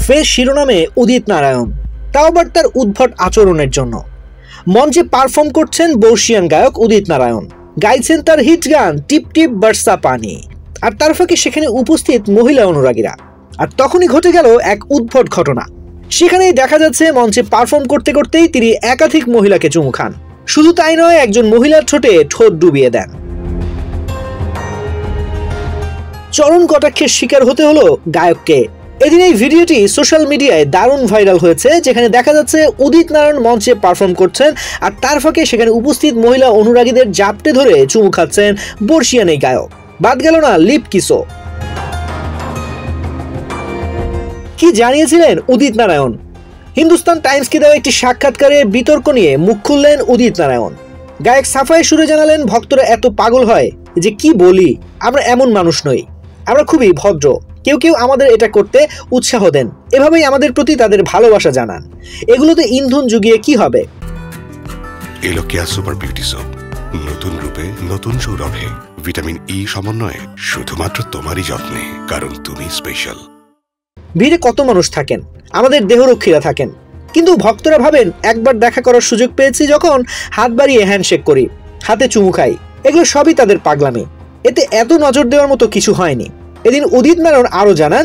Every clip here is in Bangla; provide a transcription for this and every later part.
ফের শিরোনামে উদিত নারায়ণ, তাও আবার তার উদ্ভট আচরণের জন্য। মঞ্চে পারফর্ম করছেন বর্ষিয়ান গায়ক উদিত নারায়ণ, গাইছেন তার হিট গান টিপ টিপ বর্ষা পানি, আর তার ফাঁকে সেখানে উপস্থিত মহিলা অনুরাগীরা। আর তখনই ঘটে গেল এক উদ্ভট ঘটনা। সেখানেই দেখা যাচ্ছে মঞ্চে পারফর্ম করতে করতেই তিনি একাধিক মহিলাকে চুমু খান। শুধু তাই নয়, একজন মহিলার ঠোঁটে ঠোঁট ডুবিয়ে দেন। চরম কটাক্ষের শিকার হতে হলো গায়ককে। এদিন এই ভিডিওটি সোশ্যাল মিডিয়ায় দারুণ ভাইরাল হয়েছে, যেখানে দেখা যাচ্ছে উদিত নারায়ণ মঞ্চে পারফর্ম করছেন আর তার ফাঁকে সেখানে উপস্থিত মহিলা অনুরাগীদের জাপটে ধরে চুমু খাচ্ছেন বর্ষিয়ান এই গায়ক। বাদ গেল না লিপ কিসও। কি জানিয়েছিলেন উদিত নারায়ণ? হিন্দুস্তান টাইমসকে দেওয়া একটি সাক্ষাৎকারে বিতর্ক নিয়ে মুখ খুললেন উদিত নারায়ণ। গায়ক সাফাই সুরে জানালেন, ভক্তরা এত পাগল হয় যে কি বলি, আমরা এমন মানুষ নই, আমরা খুবই ভদ্র। কেউ কেউ আমাদের এটা করতে উৎসাহ দেন, এভাবেই আমাদের প্রতি তাদের ভালোবাসা জানান। এগুলোতে ইন্ধন জুগিয়ে কি হবে? এলো কেয়া সুপার বিউটি সোপ, নতুন রূপে নতুন সৌরভে, ভিটামিন ই সমন্বয়ে, শুধুমাত্র তোমারই যত্নে, কারণ তুমি স্পেশাল। ভিড়ে কত মানুষ থাকেন, আমাদের দেহরক্ষীরা থাকেন, কিন্তু ভক্তরা ভাবেন একবার দেখা করার সুযোগ পেয়েছি যখন হাত বাড়িয়ে হ্যান্ডশেক করি, হাতে চুমু খাই, এগুলো সবই তাদের পাগলামি। এতে এত নজর দেওয়ার মতো কিছু হয়নি। এদিন উদিত নারায়ণ আরও জানান,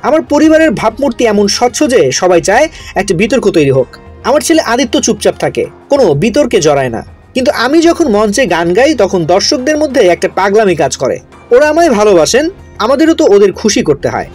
আমার পরিবারের ভাবমূর্তি এমন স্বচ্ছ যে সবাই চায় একটা বিতর্ক তৈরি হোক। আমার ছেলে আদিত্য চুপচাপ থাকে, কোনো বিতর্কে জড়ায় না, কিন্তু আমি যখন মঞ্চে গান গাই তখন দর্শকদের মধ্যে একটা পাগলামি কাজ করে। ওরা আমায় ভালোবাসেন, আমাদেরও তো ওদের খুশি করতে হয়।